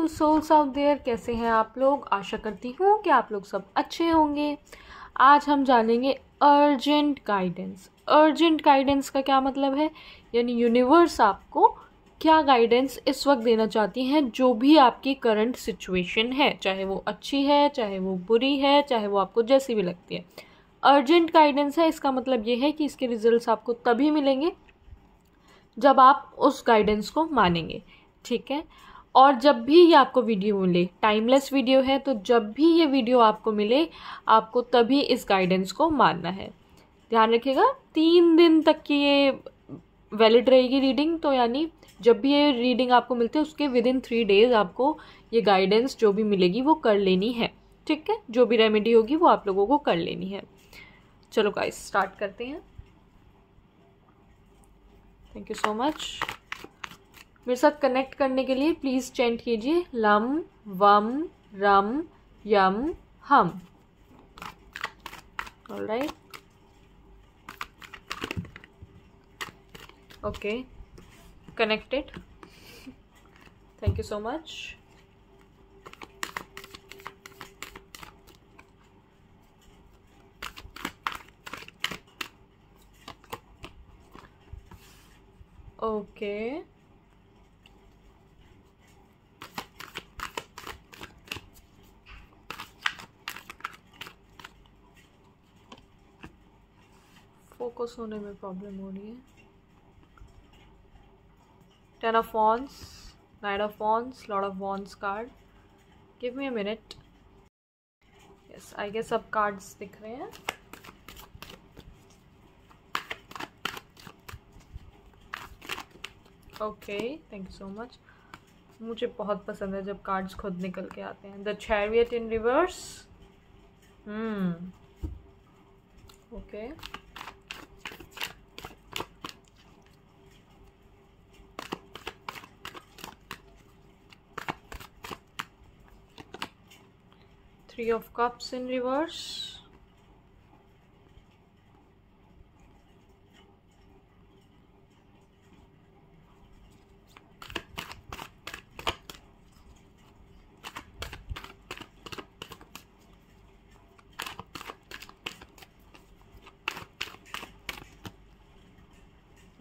Beautiful souls out there, कैसे हैं आप लोग? आशा करती हूँ कि आप लोग सब अच्छे होंगे। आज हम जानेंगे अर्जेंट गाइडेंस। अर्जेंट गाइडेंस का क्या मतलब है, यानी यूनिवर्स आपको क्या गाइडेंस इस वक्त देना चाहती हैं, जो भी आपकी करंट सिचुएशन है, चाहे वो अच्छी है, चाहे वो बुरी है, चाहे वो आपको जैसी भी लगती है। अर्जेंट गाइडेंस है, इसका मतलब ये है कि इसके रिजल्ट्स आपको तभी मिलेंगे जब आप उस गाइडेंस को मानेंगे, ठीक है। और जब भी ये आपको वीडियो मिले, टाइमलेस वीडियो है, तो जब भी ये वीडियो आपको मिले आपको तभी इस गाइडेंस को मानना है। ध्यान रखिएगा, 3 दिन तक की ये वैलिड रहेगी रीडिंग, तो यानी जब भी ये रीडिंग आपको मिलती है उसके विदिन 3 डेज आपको ये गाइडेंस जो भी मिलेगी वो कर लेनी है, ठीक है। जो भी रेमेडी होगी वो आप लोगों को कर लेनी है। चलो गाइस स्टार्ट करते हैं। Thank you so much. मेरे साथ कनेक्ट करने के लिए प्लीज़ चैंट कीजिए लम वम रम यम हम। Alright, okay, connected. Thank you so much. Okay, focus होने में प्रॉब्लम हो रही है। 10 of Wands, 9 of Wands, Lord of Wands card. Give me a minute. Yes, I guess अब cards दिख रहे हैं। Okay, thank you so much. मुझे बहुत पसंद है जब कार्ड्स खुद निकल के आते हैं। The chariot in reverse. Okay, Three of Cups in reverse.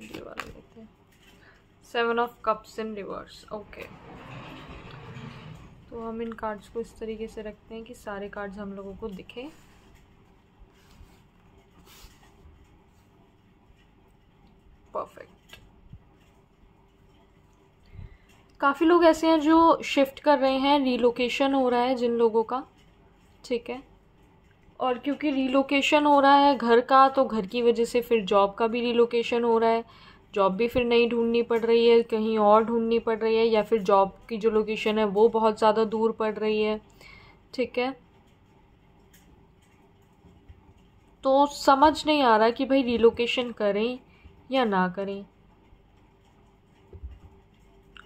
ये वाला लेते हैं। Seven of Cups in reverse. Okay, तो हम इन कार्ड्स को इस तरीके से रखते हैं कि सारे कार्ड्स हम लोगों को दिखे। परफेक्ट। काफ़ी लोग ऐसे हैं जो शिफ्ट कर रहे हैं, रीलोकेशन हो रहा है जिन लोगों का, ठीक है। और क्योंकि रीलोकेशन हो रहा है घर का, तो घर की वजह से फिर जॉब का भी रीलोकेशन हो रहा है। जॉब भी फिर नहीं ढूंढनी पड़ रही है, कहीं और ढूंढनी पड़ रही है, या फिर जॉब की जो लोकेशन है वो बहुत ज़्यादा दूर पड़ रही है, ठीक है। तो समझ नहीं आ रहा कि भाई रीलोकेशन करें या ना करें।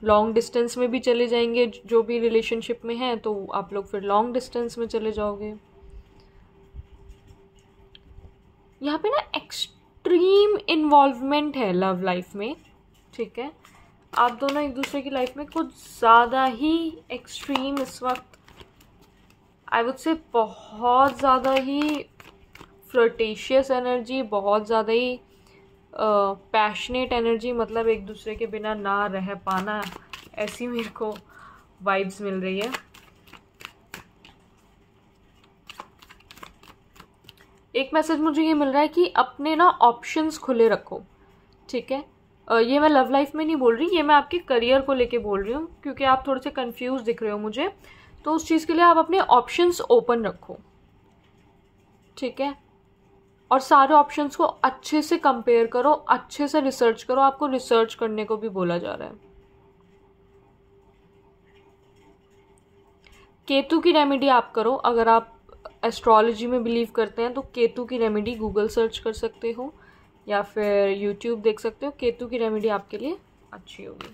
लॉन्ग डिस्टेंस में भी चले जाएंगे, जो भी रिलेशनशिप में हैं तो आप लोग फिर लॉन्ग डिस्टेंस में चले जाओगे। यहाँ पे ना एक्सट्रीम इन्वॉल्वमेंट है लव लाइफ में, ठीक है। आप दोनों एक दूसरे की लाइफ में कुछ ज़्यादा ही एक्सट्रीम इस वक्त, आई वुड से बहुत ज़्यादा ही फ्लर्टेशियस एनर्जी, बहुत ज़्यादा ही पैशनेट एनर्जी, मतलब एक दूसरे के बिना ना रह पाना, ऐसी मेरे को वाइब्स मिल रही है। एक मैसेज मुझे ये मिल रहा है कि अपने ना ऑप्शंस खुले रखो, ठीक है। ये मैं लव लाइफ में नहीं बोल रही, ये मैं आपके करियर को लेके बोल रही हूँ, क्योंकि आप थोड़े से कंफ्यूज दिख रहे हो मुझे, तो उस चीज़ के लिए आप अपने ऑप्शंस ओपन रखो, ठीक है। और सारे ऑप्शंस को अच्छे से कंपेयर करो, अच्छे से रिसर्च करो। आपको रिसर्च करने को भी बोला जा रहा है। केतु की रेमेडी आप करो, अगर आप एस्ट्रोलॉजी में बिलीव करते हैं तो केतु की रेमेडी गूगल सर्च कर सकते हो या फिर यूट्यूब देख सकते हो। केतु की रेमेडी आपके लिए अच्छी होगी।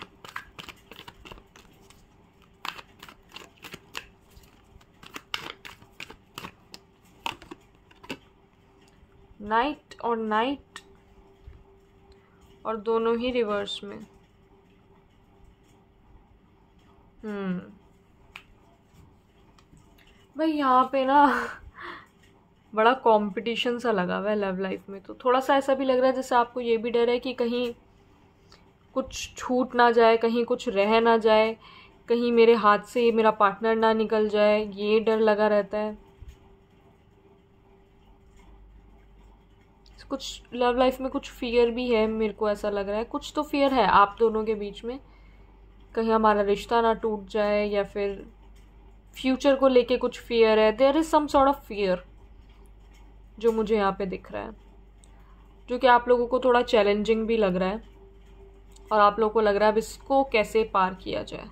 नाइट और नाइट, और दोनों ही रिवर्स में। भाई यहाँ पे ना बड़ा कंपटीशन सा लगा हुआ है लव लाइफ में। तो थोड़ा सा ऐसा भी लग रहा है जैसे आपको ये भी डर है कि कहीं कुछ छूट ना जाए, कहीं कुछ रह ना जाए, कहीं मेरे हाथ से मेरा पार्टनर ना निकल जाए, ये डर लगा रहता है। कुछ लव लाइफ में कुछ फियर भी है, मेरे को ऐसा लग रहा है कुछ तो फियर है आप दोनों के बीच में, कहीं हमारा रिश्ता ना टूट जाए, या फिर फ्यूचर को लेके कुछ फियर है। There is some sort of fear जो मुझे यहाँ पे दिख रहा है, जो कि आप लोगों को थोड़ा चैलेंजिंग भी लग रहा है, और आप लोगों को लग रहा है अब इसको कैसे पार किया जाए।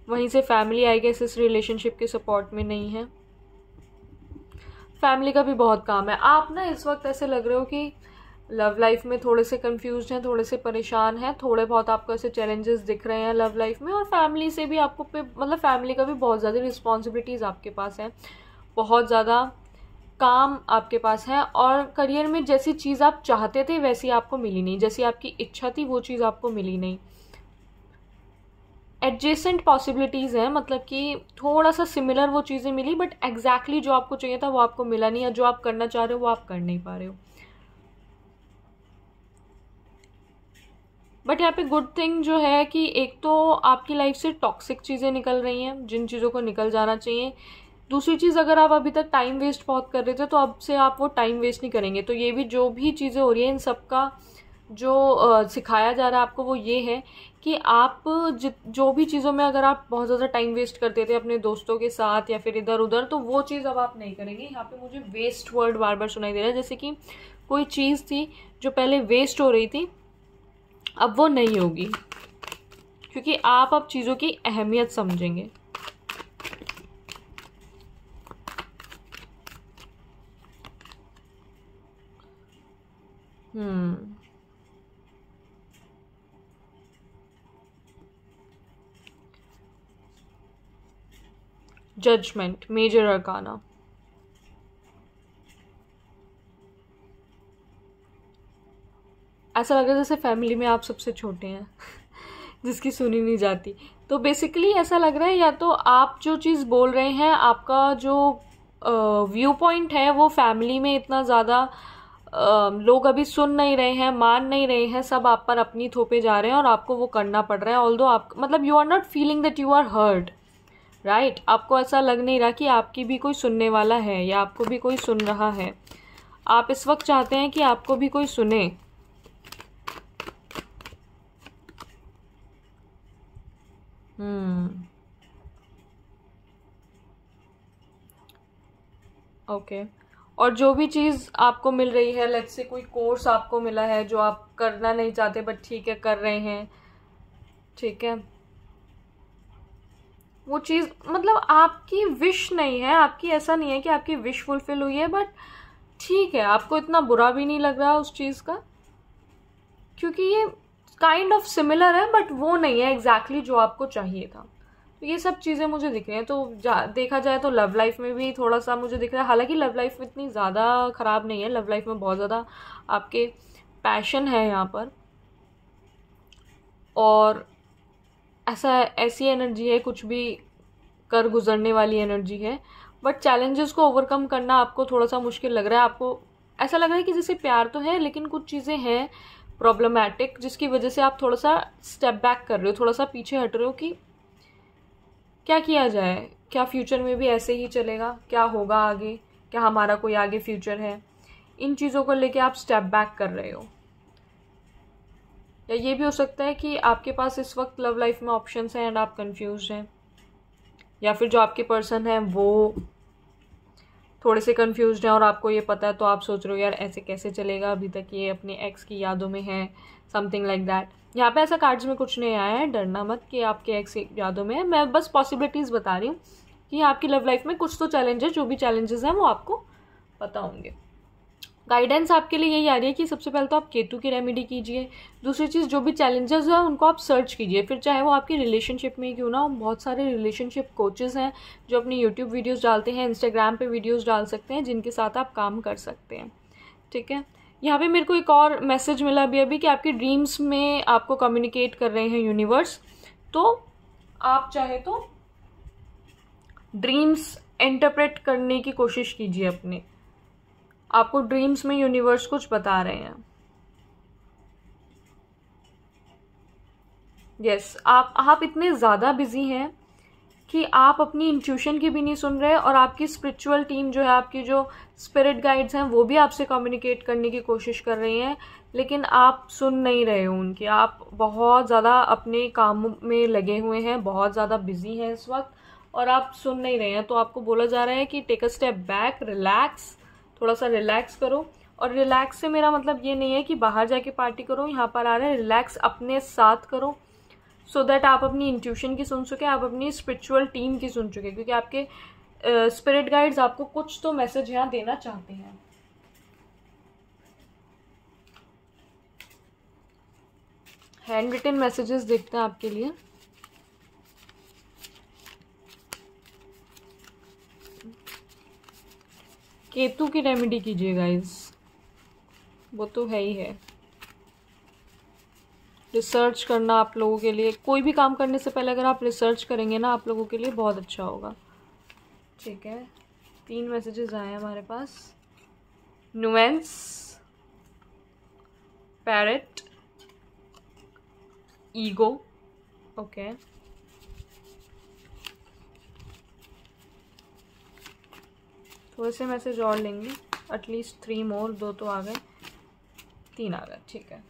वहीं से फैमिली आई गेस इस रिलेशनशिप के सपोर्ट में नहीं है। फैमिली का भी बहुत काम है। आप ना इस वक्त ऐसे लग रहे हो कि लव लाइफ में थोड़े से कंफ्यूज हैं, थोड़े से परेशान हैं, थोड़े बहुत आपको ऐसे चैलेंजेस दिख रहे हैं लव लाइफ में। और फैमिली से भी आपको मतलब फैमिली का भी बहुत ज़्यादा रिस्पॉन्सिबिलिटीज़ आपके पास हैं, बहुत ज़्यादा काम आपके पास है, और करियर में जैसी चीज़ आप चाहते थे वैसी आपको मिली नहीं, जैसी आपकी इच्छा थी वो चीज़ आपको मिली नहीं। एडजेसेंट पॉसिबिलिटीज़ हैं, मतलब कि थोड़ा सा सिमिलर वो चीज़ें मिली, बट एग्जैक्टली जो आपको चाहिए था वो आपको मिला नहीं, या जो आप करना चाह रहे हो वो आप कर नहीं पा रहे हो। बट यहाँ पे गुड थिंग जो है कि एक तो आपकी लाइफ से टॉक्सिक चीज़ें निकल रही हैं, जिन चीज़ों को निकल जाना चाहिए। दूसरी चीज़, अगर आप अभी तक टाइम वेस्ट बहुत कर रहे थे तो अब से आप वो टाइम वेस्ट नहीं करेंगे। तो ये भी जो भी चीज़ें हो रही हैं इन सब का जो सिखाया जा रहा है आपको वो ये है कि आप जो भी चीज़ों में अगर आप बहुत ज़्यादा टाइम वेस्ट करते थे अपने दोस्तों के साथ या फिर इधर उधर, तो वो चीज़ अब आप नहीं करेंगे। यहाँ पे मुझे वेस्ट वर्ड बार बार सुनाई दे रहा है, जैसे कि कोई चीज़ थी जो पहले वेस्ट हो रही थी अब वो नहीं होगी, क्योंकि आप अब चीज़ों की अहमियत समझेंगे। Judgement, major arcana. ऐसा लग रहा है जैसे फैमिली में आप सबसे छोटे हैं जिसकी सुनी नहीं जाती। तो बेसिकली ऐसा लग रहा है या तो आप जो चीज़ बोल रहे हैं, आपका जो व्यू पॉइंट है वो फैमिली में इतना ज़्यादा लोग अभी सुन नहीं रहे हैं, मान नहीं रहे हैं, सब आप पर अपनी थोपे जा रहे हैं और आपको वो करना पड़ रहा है। ऑल्दो आप मतलब you are not feeling that you are heard, right. आपको ऐसा लग नहीं रहा कि आपकी भी कोई सुनने वाला है या आपको भी कोई सुन रहा है। आप इस वक्त चाहते हैं कि आपको भी कोई सुने। ओके। और जो भी चीज़ आपको मिल रही है, लेट्स से कोई कोर्स आपको मिला है जो आप करना नहीं चाहते बट ठीक है कर रहे हैं, ठीक है, वो चीज़ मतलब आपकी विश नहीं है, आपकी ऐसा नहीं है कि आपकी विश फुलफिल हुई है, बट ठीक है, आपको इतना बुरा भी नहीं लग रहा उस चीज़ का, क्योंकि ये काइंड ऑफ सिमिलर है बट वो नहीं है एग्जैक्टली जो आपको चाहिए था। तो ये सब चीज़ें मुझे दिख रही हैं। तो देखा जाए तो लव लाइफ में भी थोड़ा सा मुझे दिख रहा है, हालांकि लव लाइफ में इतनी ज़्यादा ख़राब नहीं है, लव लाइफ में बहुत ज़्यादा आपके पैशन है यहाँ पर, और ऐसी एनर्जी है, कुछ भी कर गुजरने वाली एनर्जी है। बट चैलेंजेस को ओवरकम करना आपको थोड़ा सा मुश्किल लग रहा है। आपको ऐसा लग रहा है कि जैसे प्यार तो है लेकिन कुछ चीज़ें हैं प्रॉब्लमैटिक, जिसकी वजह से आप थोड़ा सा स्टेप बैक कर रहे हो, थोड़ा सा पीछे हट रहे हो कि क्या किया जाए, क्या फ्यूचर में भी ऐसे ही चलेगा, क्या होगा आगे, क्या हमारा कोई आगे फ्यूचर है। इन चीज़ों को लेके आप स्टेप बैक कर रहे हो। या ये भी हो सकता है कि आपके पास इस वक्त लव लाइफ में ऑप्शंस हैं एंड आप कंफ्यूज्ड हैं, या फिर जो आपके पर्सन है वो थोड़े से कंफ्यूज्ड हैं और आपको ये पता है तो आप सोच रहे हो यार ऐसे कैसे चलेगा, अभी तक ये अपने एक्स की यादों में है, समथिंग लाइक दैट। यहाँ पे ऐसा कार्ड्स में कुछ नहीं आया है, डरना मत कि आपके एक्स की यादों में है, मैं बस पॉसिबिलिटीज़ बता रही हूँ कि आपकी लव लाइफ में कुछ तो चैलेंजेस, जो भी चैलेंजेस हैं वो आपको पता होंगे। गाइडेंस आपके लिए यही आ रही है कि सबसे पहले तो आप केतु की रेमेडी कीजिए। दूसरी चीज़, जो भी चैलेंजेस हैं उनको आप सर्च कीजिए, फिर चाहे वो आपकी रिलेशनशिप में क्यों ना हो। बहुत सारे रिलेशनशिप कोचेज़ हैं जो अपनी यूट्यूब वीडियोस डालते हैं, इंस्टाग्राम पे वीडियोस डाल सकते हैं, जिनके साथ आप काम कर सकते हैं, ठीक है। यहाँ पे मेरे को एक और मैसेज मिला अभी कि आपकी ड्रीम्स में आपको कम्युनिकेट कर रहे हैं यूनिवर्स, तो आप चाहे तो ड्रीम्स इंटरप्रेट करने की कोशिश कीजिए अपने। आपको ड्रीम्स में यूनिवर्स कुछ बता रहे हैं। यस, आप इतने ज़्यादा बिजी हैं कि आप अपनी इंट्यूशन की भी नहीं सुन रहे, और आपकी स्पिरिचुअल टीम जो है, आपकी जो स्पिरिट गाइड्स हैं, वो भी आपसे कम्युनिकेट करने की कोशिश कर रही हैं, लेकिन आप सुन नहीं रहे हो उनकी। आप बहुत ज़्यादा अपने काम में लगे हुए हैं, बहुत ज़्यादा बिजी हैं इस वक्त, और आप सुन नहीं रहे हैं। तो आपको बोला जा रहा है कि take a step back, relax, थोड़ा सा रिलैक्स करो। और रिलैक्स से मेरा मतलब ये नहीं है कि बाहर जाके पार्टी करो, यहाँ पर आ रहा है रिलैक्स अपने साथ करो, सो दैट आप अपनी इंट्यूशन की सुन सके, आप अपनी स्पिरिचुअल टीम की सुन सके, क्योंकि आपके स्पिरिट गाइड्स आपको कुछ तो मैसेज यहाँ देना चाहते हैं। हैंड रिटन मैसेजेस देखते हैं आपके लिए। केतु की रेमेडी कीजिए गाइस, वो तो है ही है। रिसर्च करना आप लोगों के लिए, कोई भी काम करने से पहले अगर आप रिसर्च करेंगे ना, आप लोगों के लिए बहुत अच्छा होगा। ठीक है, 3 मैसेजेस आए हैं हमारे पास। Nuance, parrot, ego. ओके, थोड़े से मैसेज और लेंगे, एटलीस्ट 3 मोर, 2 तो आ गए, 3 आ गए। ठीक है।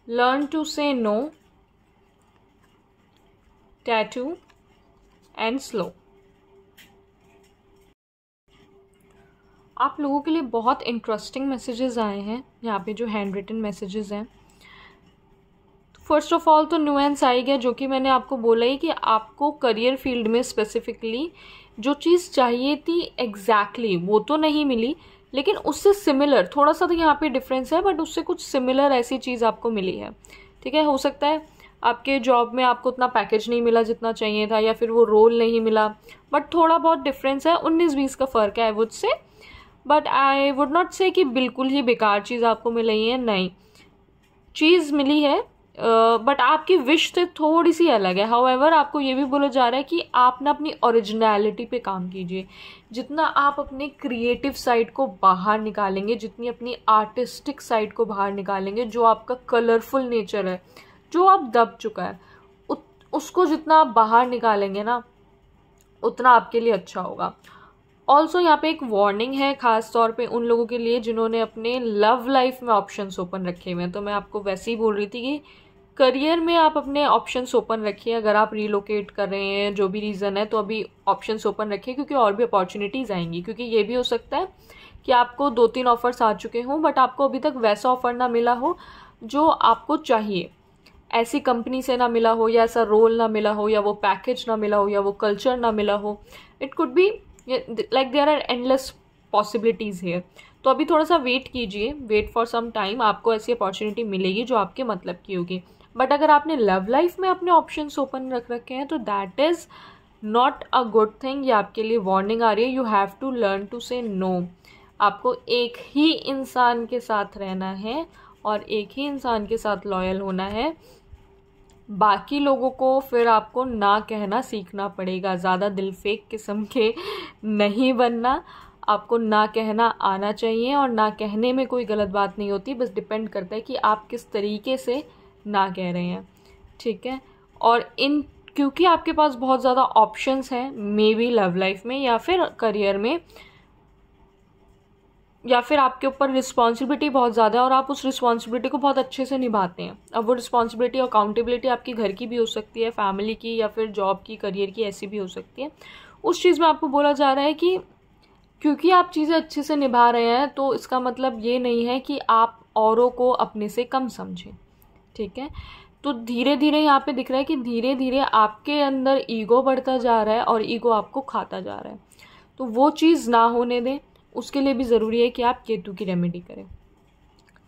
Learn to say no, tattoo and slow. आप लोगों के लिए बहुत इंटरेस्टिंग मैसेजेस आए हैं यहाँ पे, जो हैंड रिटन मैसेजेस हैं। फर्स्ट ऑफ ऑल तो नुएंस आई गया, जो कि मैंने आपको बोला ही कि आपको करियर फील्ड में स्पेसिफिकली जो चीज़ चाहिए थी एग्जैक्टली वो तो नहीं मिली, लेकिन उससे सिमिलर, थोड़ा सा तो यहाँ पे डिफरेंस है, बट उससे कुछ सिमिलर ऐसी चीज़ आपको मिली है। ठीक है, हो सकता है आपके जॉब में आपको उतना पैकेज नहीं मिला जितना चाहिए था, या फिर वो रोल नहीं मिला, बट थोड़ा बहुत डिफरेंस है, 19-20 का फ़र्क है I would say. But I would not से कि बिल्कुल ही बेकार चीज़ आपको मिल रही है, नहीं, चीज़ मिली है, बट आपकी विश से थोड़ी सी अलग है। हाउएवर आपको ये भी बोला जा रहा है कि आप ना अपनी ओरिजिनलिटी पे काम कीजिए। जितना आप अपने क्रिएटिव साइड को बाहर निकालेंगे, जितनी अपनी आर्टिस्टिक साइड को बाहर निकालेंगे, जो आपका कलरफुल नेचर है, जो आप दब चुका है, उसको जितना आप बाहर निकालेंगे ना, उतना आपके लिए अच्छा होगा। ऑल्सो यहाँ पे एक वार्निंग है, खास तौर पे उन लोगों के लिए जिन्होंने अपने लव लाइफ में ऑप्शंस ओपन रखे हुए हैं। तो मैं आपको वैसे ही बोल रही थी कि करियर में आप अपने ऑप्शंस ओपन रखिए। अगर आप रिलोकेट कर रहे हैं, जो भी रीज़न है, तो अभी ऑप्शंस ओपन रखिए, क्योंकि और भी अपॉर्चुनिटीज़ आएंगी। क्योंकि ये भी हो सकता है कि आपको 2-3 ऑफर्स आ चुके हों, बट आपको अभी तक वैसा ऑफर ना मिला हो जो आपको चाहिए, ऐसी कंपनी से ना मिला हो, या ऐसा रोल ना मिला हो, या वो पैकेज ना मिला हो, या वो कल्चर ना मिला हो। It could be like there are endless possibilities here. तो अभी थोड़ा सा वेट कीजिए, वेट फॉर सम टाइम, आपको ऐसी अपॉर्चुनिटी मिलेगी जो आपके मतलब की होगी। बट अगर आपने लव लाइफ में अपने ऑप्शंस ओपन रख रखे हैं, तो that is not a good thing. ये आपके लिए वार्निंग आ रही है। You have to learn to say no. आपको एक ही इंसान के साथ रहना है, और एक ही इंसान के साथ लॉयल होना है। बाकी लोगों को फिर आपको ना कहना सीखना पड़ेगा। ज़्यादा दिल फेंक किस्म के नहीं बनना, आपको ना कहना आना चाहिए। और ना कहने में कोई गलत बात नहीं होती, बस डिपेंड करता है कि आप किस तरीके से ना कह रहे हैं। ठीक है, और क्योंकि आपके पास बहुत ज़्यादा ऑप्शंस हैं, मे बी लव लाइफ में या फिर करियर में, या फिर आपके ऊपर रिस्पॉन्सिबिलिटी बहुत ज़्यादा है और आप उस रिस्पॉन्सिबिलिटी को बहुत अच्छे से निभाते हैं। अब वो रिस्पॉन्सिबिलिटी और अकाउंटेबिलिटी आपकी घर की भी हो सकती है, फैमिली की, या फिर जॉब की, करियर की, ऐसी भी हो सकती है। उस चीज़ में आपको बोला जा रहा है कि क्योंकि आप चीज़ें अच्छे से निभा रहे हैं, तो इसका मतलब ये नहीं है कि आप औरों को अपने से कम समझें। ठीक है, तो धीरे धीरे यहाँ पे दिख रहा है कि धीरे धीरे आपके अंदर ईगो बढ़ता जा रहा है, और ईगो आपको खाता जा रहा है। तो वो चीज़ ना होने दें। उसके लिए भी ज़रूरी है कि आप केतु की रेमेडी करें।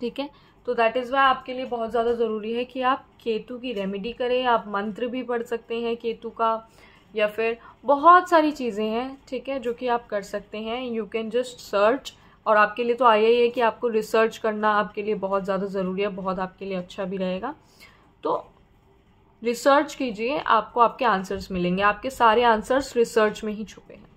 ठीक है, तो दैट इज़ वाई आपके लिए बहुत ज़्यादा ज़रूरी है कि आप केतु की रेमेडी करें। आप मंत्र भी पढ़ सकते हैं केतु का, या फिर बहुत सारी चीज़ें हैं, ठीक है, जो कि आप कर सकते हैं। You can just search. और आपके लिए तो आया ही है कि आपको रिसर्च करना आपके लिए बहुत ज़्यादा ज़रूरी है, बहुत आपके लिए अच्छा भी रहेगा। तो रिसर्च कीजिए, आपको आपके आंसर्स मिलेंगे, आपके सारे आंसर्स रिसर्च में ही छुपे हैं।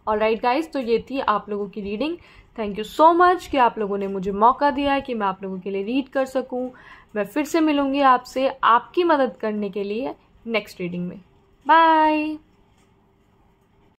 ऑलराइट गाइज, तो ये थी आप लोगों की reading. Thank you so much कि आप लोगों ने मुझे मौका दिया कि मैं आप लोगों के लिए रीड कर सकूं। मैं फिर से मिलूंगी आपसे आपकी मदद करने के लिए नेक्स्ट रीडिंग में। बाय।